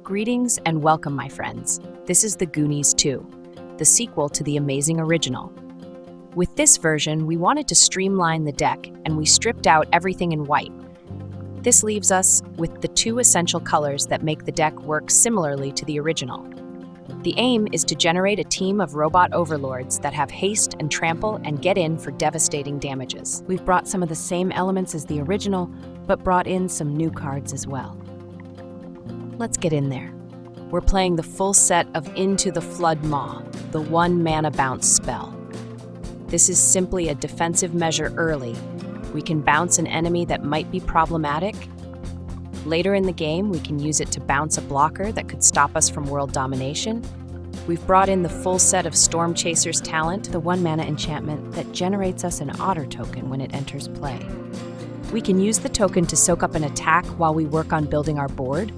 Greetings and welcome, my friends. This is the Goonies 2, the sequel to the amazing original. With this version, we wanted to streamline the deck, and we stripped out everything in white. This leaves us with the two essential colors that make the deck work similarly to the original. The aim is to generate a team of Robot Overlords that have haste and trample and get in for devastating damages. We've brought some of the same elements as the original, but brought in some new cards as well. Let's get in there. We're playing the full set of Into the Flood Maw, the 1-mana bounce spell. This is simply a defensive measure early. We can bounce an enemy that might be problematic. Later in the game, we can use it to bounce a blocker that could stop us from world domination. We've brought in the full set of Stormchaser's talent, the 1-mana enchantment that generates us an otter token when it enters play. We can use the token to soak up an attack while we work on building our board,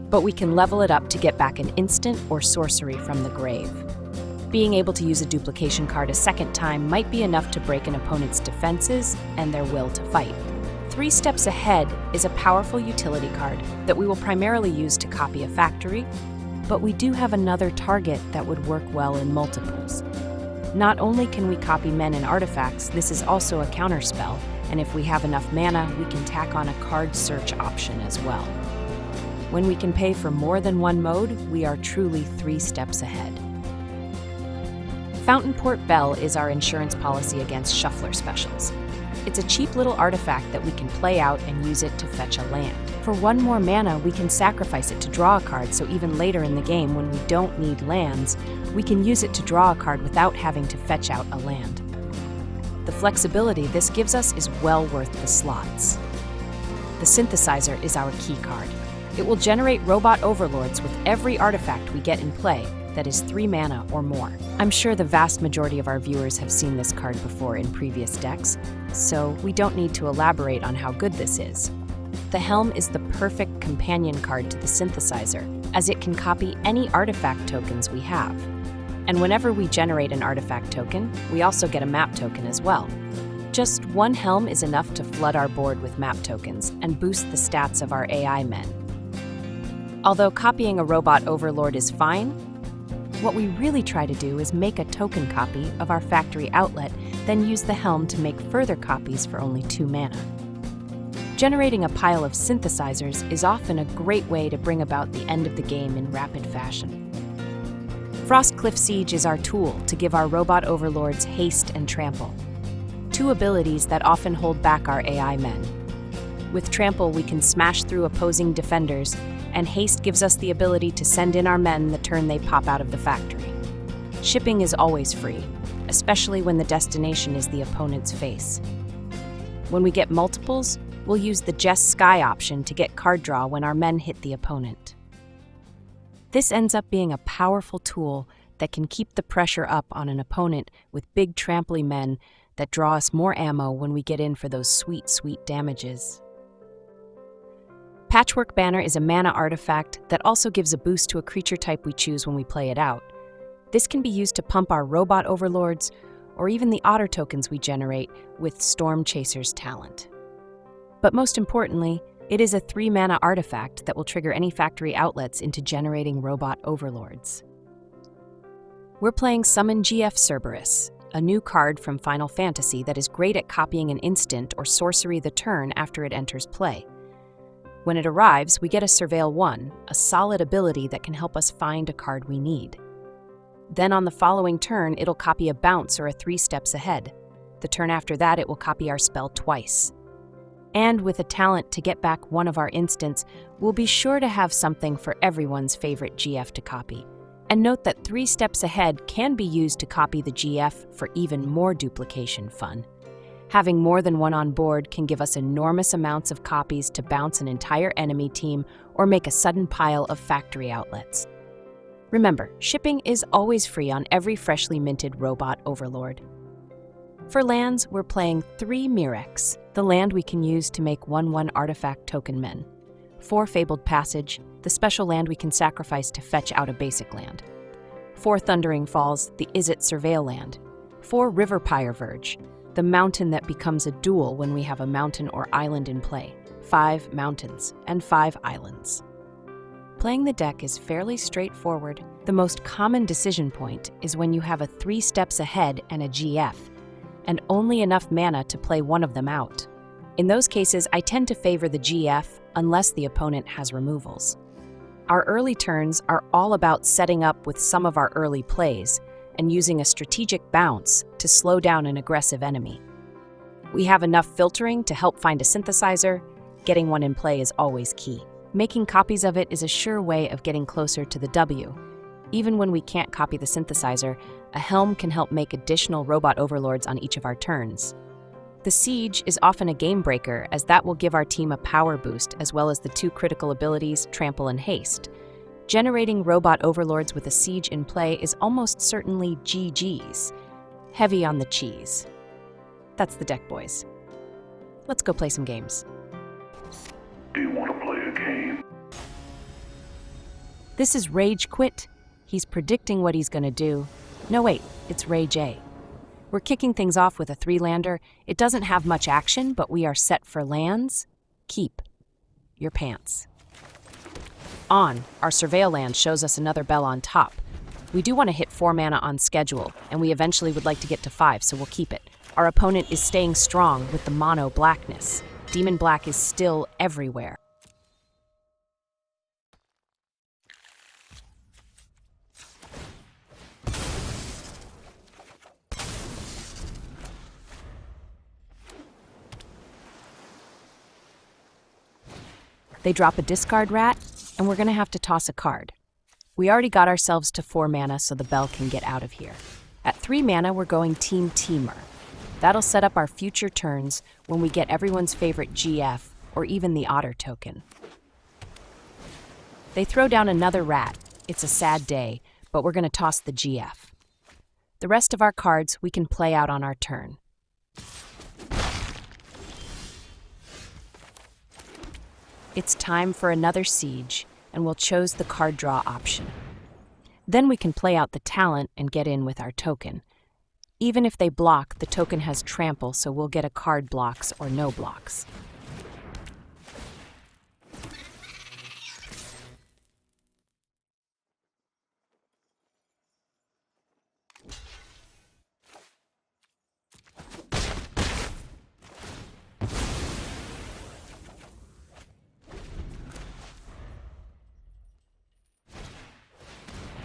but we can level it up to get back an instant or sorcery from the grave. Being able to use a duplication card a second time might be enough to break an opponent's defenses and their will to fight. 3 Steps Ahead is a powerful utility card that we will primarily use to copy a factory, but we do have another target that would work well in multiples. Not only can we copy men and artifacts, this is also a counterspell, and if we have enough mana, we can tack on a card search option as well. When we can pay for more than one mode, we are truly 3 steps ahead. Fountainport Bell is our insurance policy against shuffler specials. It's a cheap little artifact that we can play out and use it to fetch a land. For 1 more mana, we can sacrifice it to draw a card, so even later in the game when we don't need lands, we can use it to draw a card without having to fetch out a land. The flexibility this gives us is well worth the slots. The Synthesizer is our key card. It will generate Robot Overlords with every artifact we get in play that is 3 mana or more. I'm sure the vast majority of our viewers have seen this card before in previous decks, so we don't need to elaborate on how good this is. The Helm is the perfect companion card to the Synthesizer, as it can copy any artifact tokens we have. And whenever we generate an artifact token, we also get a map token as well. Just 1 Helm is enough to flood our board with map tokens and boost the stats of our AI men. Although copying a Robot Overlord is fine, what we really try to do is make a token copy of our factory outlet, then use the Helm to make further copies for only 2 mana. Generating a pile of synthesizers is often a great way to bring about the end of the game in rapid fashion. Frostcliff Siege is our tool to give our Robot Overlords haste and trample, 2 abilities that often hold back our AI men. With trample, we can smash through opposing defenders, and haste gives us the ability to send in our men the turn they pop out of the factory. Shipping is always free, especially when the destination is the opponent's face. When we get multiples, we'll use the Jess Sky option to get card draw when our men hit the opponent. This ends up being a powerful tool that can keep the pressure up on an opponent with big tramply men that draw us more ammo when we get in for those sweet, sweet damages. Patchwork Banner is a mana artifact that also gives a boost to a creature type we choose when we play it out. This can be used to pump our Robot Overlords or even the otter tokens we generate with Stormchaser's talent. But most importantly, it is a 3-mana artifact that will trigger any factory outlets into generating Robot Overlords. We're playing Summon F Cerberus, a new card from Final Fantasy that is great at copying an instant or sorcery the turn after it enters play. When it arrives, we get a Surveil 1, a solid ability that can help us find a card we need. Then on the following turn, it'll copy a bounce or a 3 steps ahead. The turn after that, it will copy our spell twice. And with a talent to get back one of our instants, we'll be sure to have something for everyone's favorite GF to copy. And note that 3 steps ahead can be used to copy the GF for even more duplication fun. Having more than one on board can give us enormous amounts of copies to bounce an entire enemy team or make a sudden pile of factory outlets. Remember, shipping is always free on every freshly minted Robot Overlord. For lands, we're playing 3 Mirex, the land we can use to make 1/1 artifact token men. 4 Fabled Passage, the special land we can sacrifice to fetch out a basic land. 4 Thundering Falls, the Izzet Surveil land. 4 Riverpyre Verge, the mountain that becomes a duel when we have a mountain or island in play. 5 mountains and 5 islands. Playing the deck is fairly straightforward. The most common decision point is when you have a 3 steps ahead and a GF, and only enough mana to play one of them out. In those cases, I tend to favor the GF unless the opponent has removals. Our early turns are all about setting up with some of our early plays and using a strategic bounce to slow down an aggressive enemy. We have enough filtering to help find a synthesizer. Getting one in play is always key. Making copies of it is a sure way of getting closer to the W. Even when we can't copy the synthesizer, a helm can help make additional Robot Overlords on each of our turns. The Siege is often a game breaker, as that will give our team a power boost as well as the 2 critical abilities, Trample and Haste. Generating Robot Overlords with a Siege in play is almost certainly GG's. Heavy on the cheese. That's the deck, boys. Let's go play some games. Do you want to play a game? This is Rage Quit. He's predicting what he's gonna do. No wait, it's Rage A. We're kicking things off with a 3-lander. It doesn't have much action, but we are set for lands. Keep your pants. On, our Surveil land shows us another bell on top. We do want to hit 4 mana on schedule, and we eventually would like to get to 5, so we'll keep it. Our opponent is staying strong with the mono blackness. Demon Black is still everywhere. They drop a discard rat, and we're going to have to toss a card. We already got ourselves to 4 mana so the bell can get out of here. At 3 mana, we're going Team Teamer. That'll set up our future turns when we get everyone's favorite GF or even the Otter token. They throw down another rat. It's a sad day, but we're going to toss the GF. The rest of our cards we can play out on our turn. It's time for another Siege, and we'll choose the card draw option. Then we can play out the talent and get in with our token. Even if they block, the token has trample, so we'll get a card blocks or no blocks.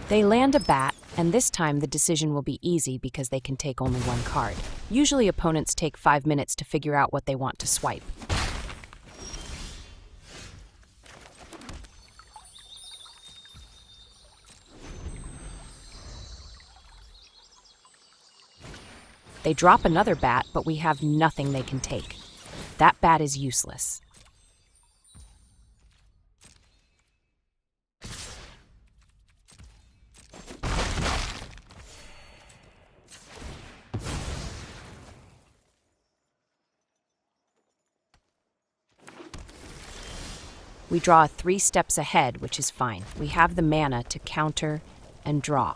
They land a bat, and this time the decision will be easy because they can take only 1 card. Usually opponents take 5 minutes to figure out what they want to swipe. They drop another bat, but we have nothing they can take. That bat is useless. We draw 3 steps ahead, which is fine. We have the mana to counter and draw.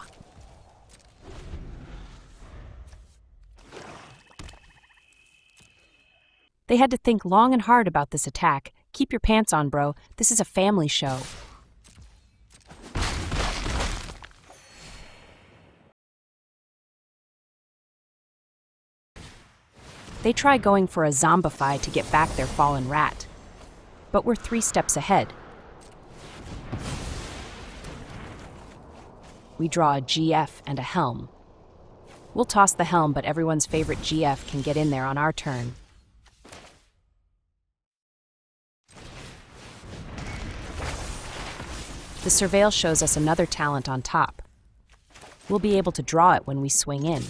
They had to think long and hard about this attack. Keep your pants on, bro. This is a family show. They try going for a zombify to get back their fallen rat. But we're 3 steps ahead. We draw a GF and a Helm. We'll toss the Helm, but everyone's favorite GF can get in there on our turn. The Surveil shows us another talent on top. We'll be able to draw it when we swing in.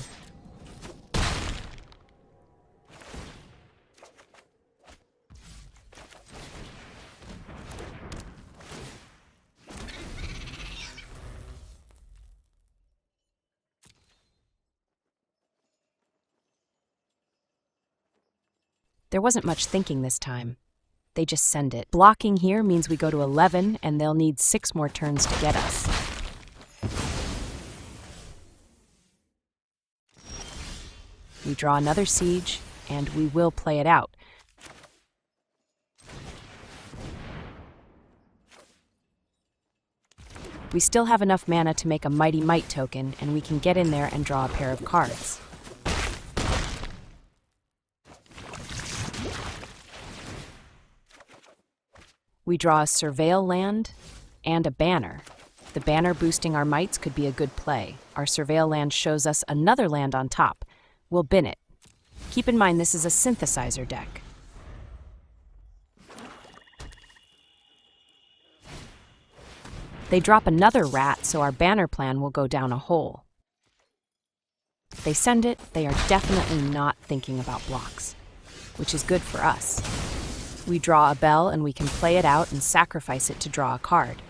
There wasn't much thinking this time. They just send it. Blocking here means we go to 11, and they'll need 6 more turns to get us. We draw another Siege, and we will play it out. We still have enough mana to make a Mighty Might token, and we can get in there and draw a pair of cards. We draw a Surveil land and a banner. The banner boosting our mites could be a good play. Our Surveil land shows us another land on top. We'll bin it. Keep in mind this is a synthesizer deck. They drop another rat, so our banner plan will go down a hole. They send it, they are definitely not thinking about blocks, which is good for us. We draw a bell and we can play it out and sacrifice it to draw a card.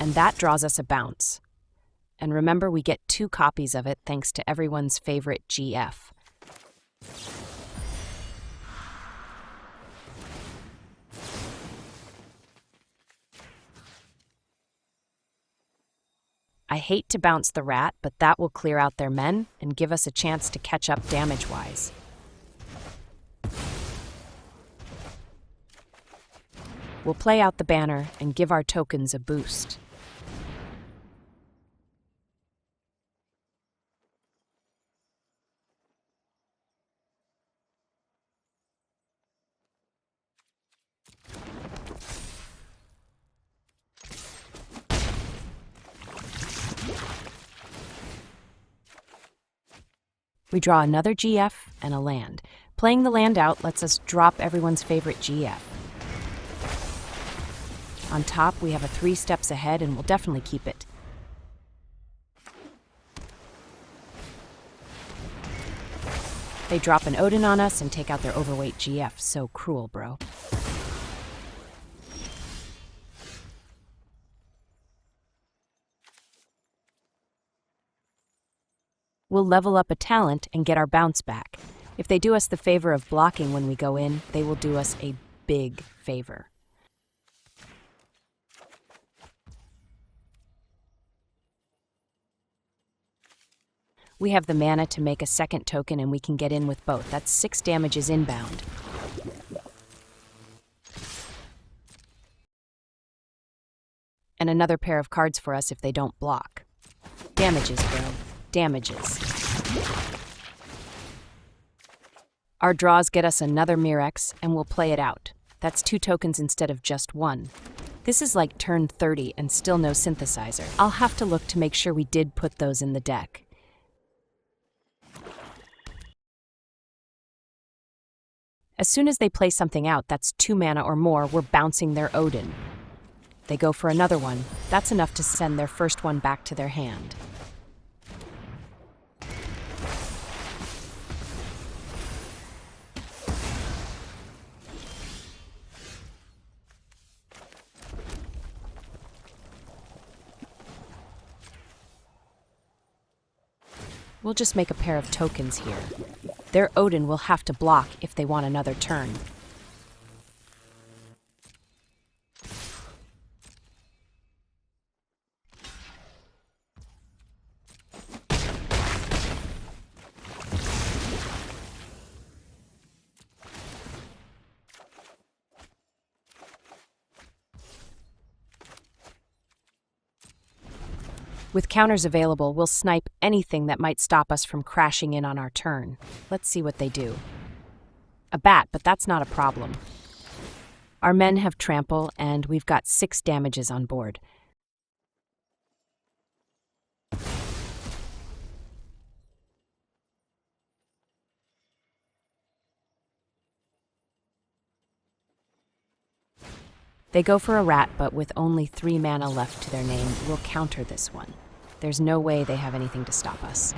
And that draws us a bounce. And remember, we get 2 copies of it thanks to everyone's favorite GF. I hate to bounce the rat, but that will clear out their men and give us a chance to catch up damage-wise. We'll play out the banner and give our tokens a boost. We draw another GF and a land. Playing the land out lets us drop everyone's favorite GF. On top, we have a 3 steps ahead and we'll definitely keep it. They drop an Odin on us and take out their overweight GF. So cruel, bro. We'll level up a talent and get our bounce back. If they do us the favor of blocking when we go in, they will do us a big favor. We have the mana to make a second token and we can get in with both. That's 6 damages inbound. And another pair of cards for us if they don't block. Damages, bro. Damages. Our draws get us another Mirex, and we'll play it out. That's 2 tokens instead of just 1. This is like turn 30 and still no synthesizer. I'll have to look to make sure we did put those in the deck. As soon as they play something out that's 2 mana or more, we're bouncing their Odin. They go for another one. That's enough to send their first one back to their hand. We'll just make a pair of tokens here. Their Odin will have to block if they want another turn. With counters available, we'll snipe anything that might stop us from crashing in on our turn. Let's see what they do. A bat, but that's not a problem. Our men have trample, and we've got 6 damages on board. They go for a rat, but with only 3 mana left to their name, we'll counter this one. There's no way they have anything to stop us.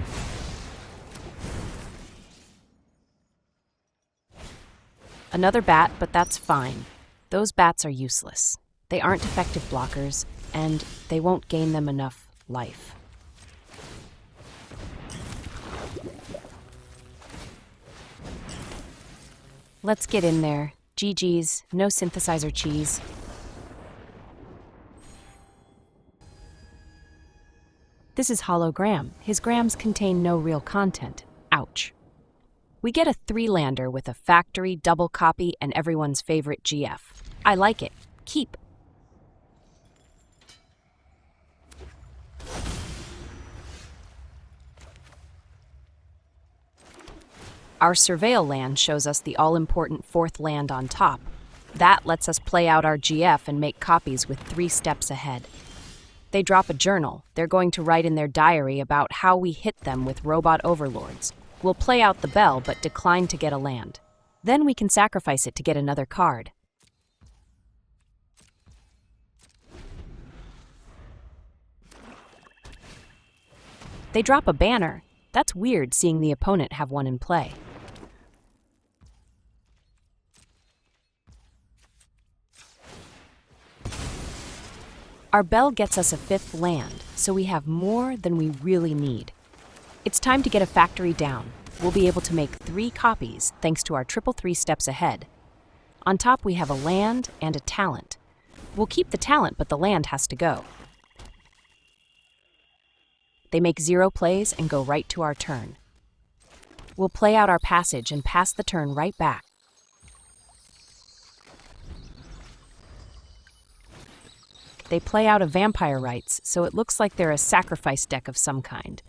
Another bat, but that's fine. Those bats are useless. They aren't effective blockers, and they won't gain them enough life. Let's get in there. GG's, no synthesizer cheese. This is hologram. His grams contain no real content. Ouch. We get a 3-lander with a factory, double copy, and everyone's favorite GF. I like it. Keep. Our Surveil land shows us the all-important 4th land on top. That lets us play out our GF and make copies with 3 steps ahead. They drop a journal. They're going to write in their diary about how we hit them with Robot Overlords. We'll play out the bell but decline to get a land. Then we can sacrifice it to get another card. They drop a banner. That's weird seeing the opponent have one in play. Our bell gets us a 5th land, so we have more than we really need. It's time to get a factory down. We'll be able to make 3 copies thanks to our triple 3 steps ahead. On top we have a land and a talent. We'll keep the talent, but the land has to go. They make 0 plays and go right to our turn. We'll play out our passage and pass the turn right back. They play out a Vampire Rites, so it looks like they're a sacrifice deck of some kind.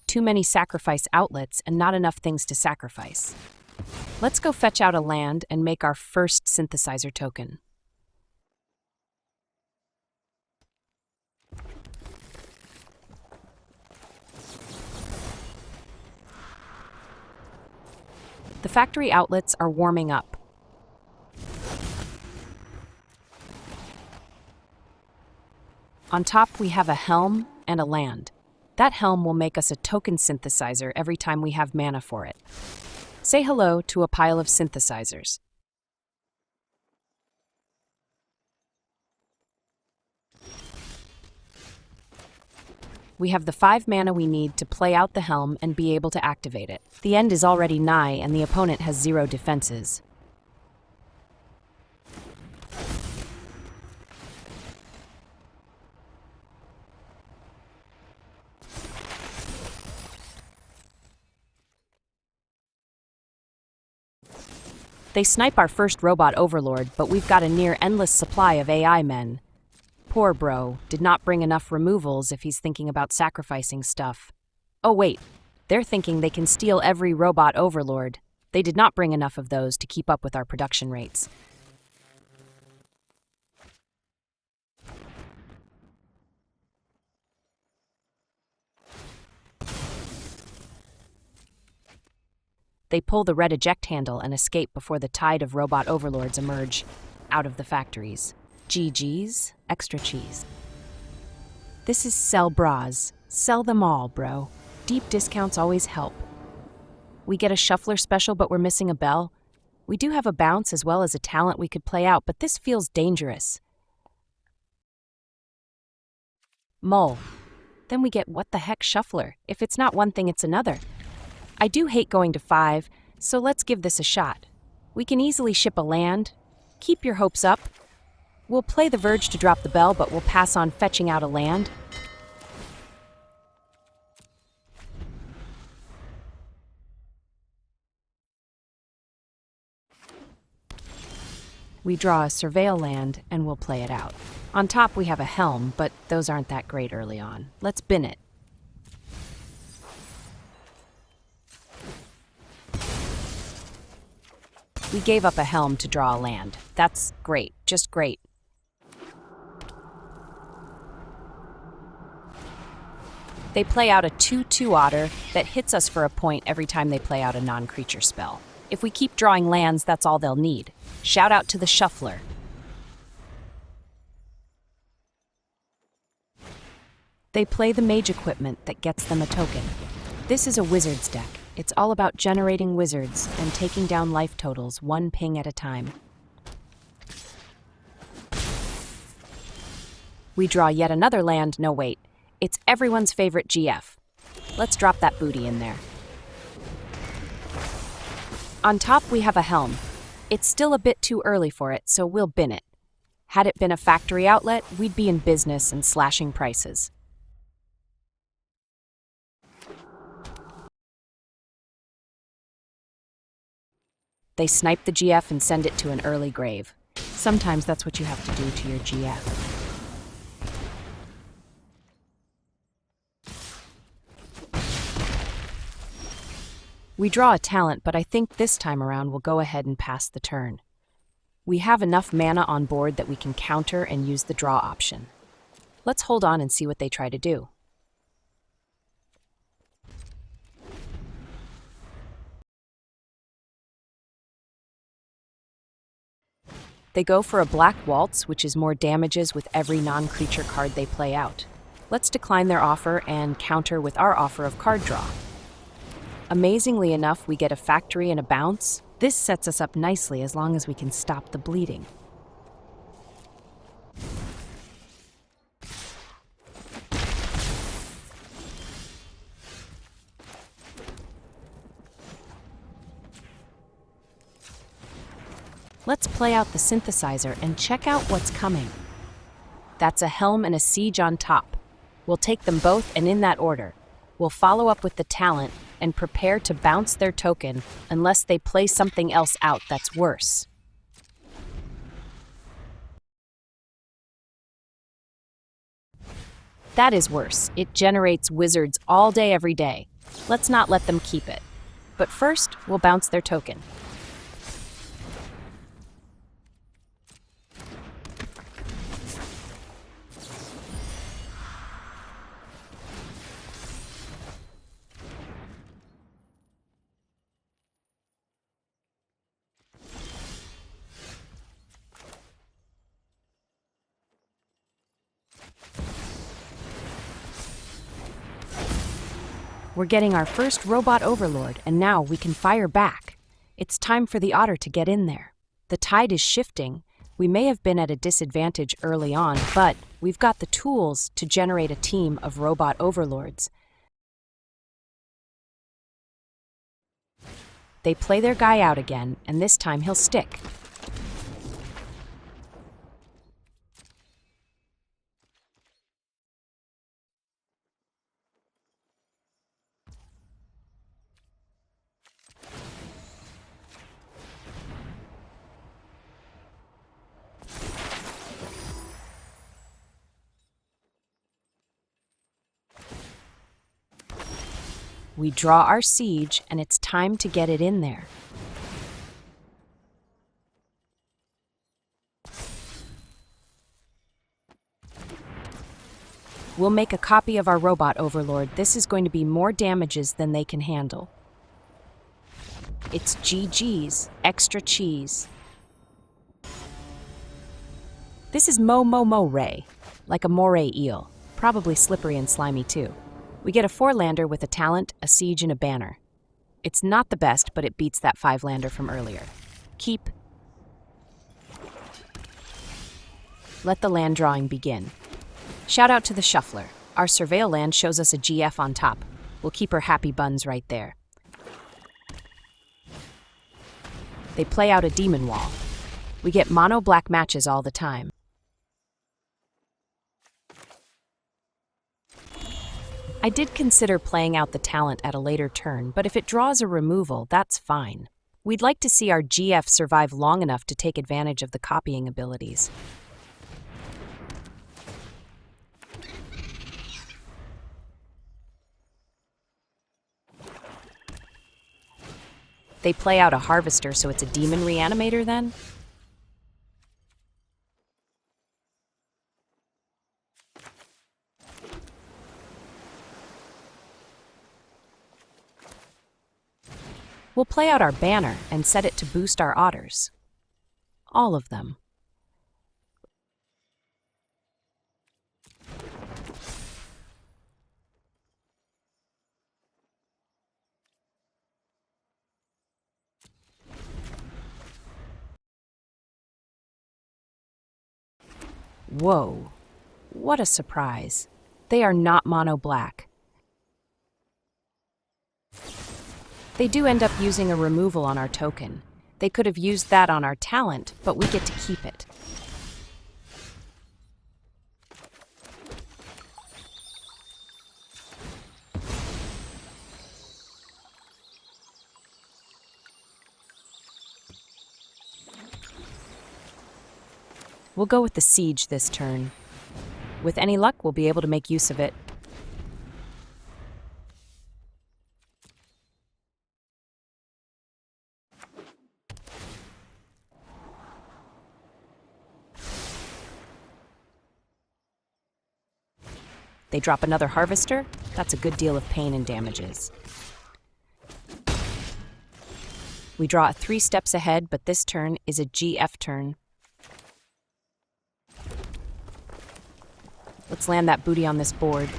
Too many sacrifice outlets and not enough things to sacrifice. Let's go fetch out a land and make our first synthesizer token. The factory outlets are warming up. On top, we have a helm and a land. That helm will make us a token synthesizer every time we have mana for it. Say hello to a pile of synthesizers. We have the 5 mana we need to play out the helm and be able to activate it. The end is already nigh and the opponent has 0 defenses. They snipe our first Robot Overlord, but we've got a near endless supply of AI men. Poor bro, did not bring enough removals if he's thinking about sacrificing stuff. Oh wait, they're thinking they can steal every Robot Overlord. They did not bring enough of those to keep up with our production rates. They pull the red eject handle and escape before the tide of Robot Overlords emerge out of the factories. GG's, extra cheese. This is sell bras. Sell them all, bro. Deep discounts always help. We get a shuffler special, but we're missing a bell. We do have a bounce as well as a talent we could play out, but this feels dangerous. Mull. Then we get what the heck shuffler. If it's not one thing, it's another. I do hate going to 5, so let's give this a shot. We can easily ship a land. Keep your hopes up. We'll play the Verge to drop the bell, but we'll pass on fetching out a land. We draw a Surveil land, and we'll play it out. On top, we have a Helm, but those aren't that great early on. Let's bin it. We gave up a Helm to draw a land. That's great, just great. They play out a 2/2 otter that hits us for a point every time they play out a non-creature spell. If we keep drawing lands, that's all they'll need. Shout out to the shuffler. They play the mage equipment that gets them a token. This is a wizard's deck. It's all about generating wizards and taking down life totals 1 ping at a time. We draw yet another land. No, wait. It's everyone's favorite GF. Let's drop that booty in there. On top, we have a Helm. It's still a bit too early for it, so we'll bin it. Had it been a factory outlet, we'd be in business and slashing prices. They snipe the GF and send it to an early grave. Sometimes that's what you have to do to your GF. We draw a talent, but I think this time around we'll go ahead and pass the turn. We have enough mana on board that we can counter and use the draw option. Let's hold on and see what they try to do. They go for a Black Waltz, which is more damages with every non-creature card they play out. Let's decline their offer and counter with our offer of card draw. Amazingly enough, we get a Factory and a Bounce. This sets us up nicely as long as we can stop the bleeding. Let's play out the Synthesizer and check out what's coming. That's a Helm and a Siege on top. We'll take them both and in that order. We'll follow up with the talent and prepare to bounce their token unless they play something else out that's worse. That is worse. It generates wizards all day, every day. Let's not let them keep it. But first, we'll bounce their token. We're getting our first Robot Overlord, and now we can fire back. It's time for the Otter to get in there. The tide is shifting. We may have been at a disadvantage early on, but we've got the tools to generate a team of Robot Overlords. They play their guy out again, and this time he'll stick. We draw our Siege, and it's time to get it in there. We'll make a copy of our Robot Overlord. This is going to be more damages than they can handle. It's GG's, extra cheese. This is Momo Moay, like a moray eel, probably slippery and slimy too. We get a 4-lander with a talent, a Siege, and a banner. It's not the best, but it beats that 5-lander from earlier. Keep. Let the land drawing begin. Shout out to the Shuffler. Our Surveil land shows us a GF on top. We'll keep her happy buns right there. They play out a Demon Wall. We get mono-black matches all the time. I did consider playing out the talent at a later turn, but if it draws a removal, that's fine. We'd like to see our GF survive long enough to take advantage of the copying abilities. They play out a Harvester, so it's a Demon Reanimator then? We'll play out our banner and set it to boost our otters. All of them. Whoa, what a surprise. They are not mono black. They do end up using a removal on our token. They could have used that on our talent, but we get to keep it. We'll go with the Siege this turn. With any luck, we'll be able to make use of it. They drop another Harvester. That's a good deal of pain and damages. We draw 3 steps ahead, but this turn is a GF turn. Let's land that booty on this board.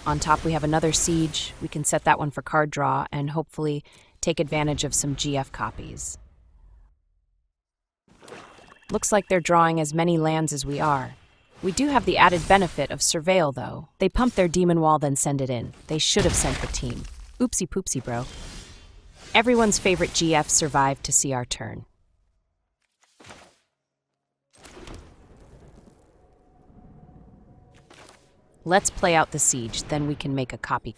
On top we have another Siege. We can set that one for card draw and hopefully take advantage of some GF copies. Looks like they're drawing as many lands as we are. We do have the added benefit of Surveil, though. They pump their Demon Wall, then send it in. They should have sent the team. Oopsie poopsie, bro. Everyone's favorite GF survived to see our turn. Let's play out the Siege, then we can make a copy.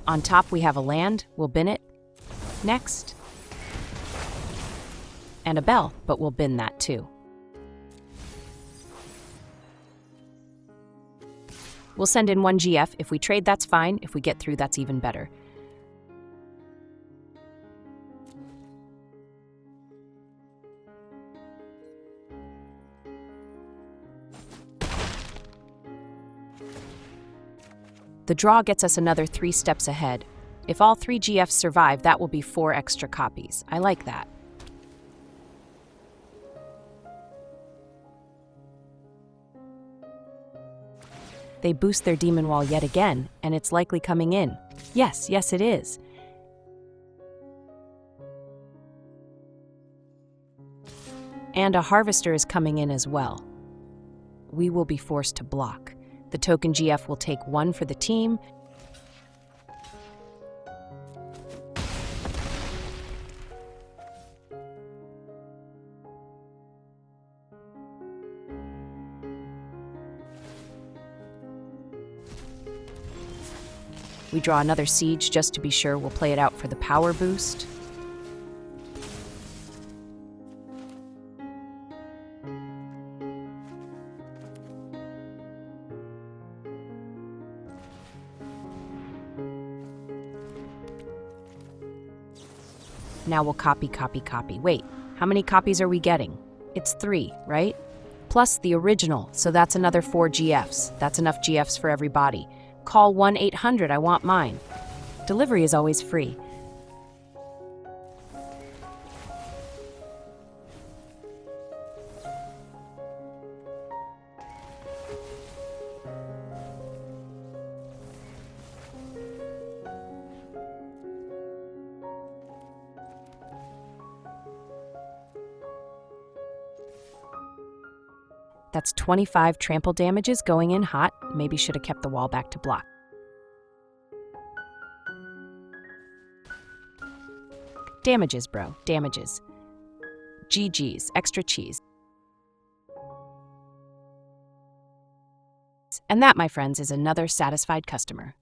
On top, we have a land. We'll bin it. Next. And a bell, but we'll bin that too. We'll send in 1 GF. If we trade, that's fine. If we get through, that's even better. The draw gets us another 3 steps ahead. If all 3 GFs survive, that will be 4 extra copies. I like that. They boost their Demon Wall yet again, and it's likely coming in. Yes, it is. And a Harvester is coming in as well. We will be forced to block. The token GF will take 1 for the team. We draw another Siege just to be sure. We'll play it out for the power boost. Now we'll copy. Wait, how many copies are we getting? It's 3, right? Plus the original, so that's another 4 GFs. That's enough GFs for everybody. Call 1-800, I want mine. Delivery is always free. That's 25 trample damages going in hot. Maybe should have kept the wall back to block. Damages, bro. Damages. GG's. Extra cheese. And that, my friends, is another satisfied customer.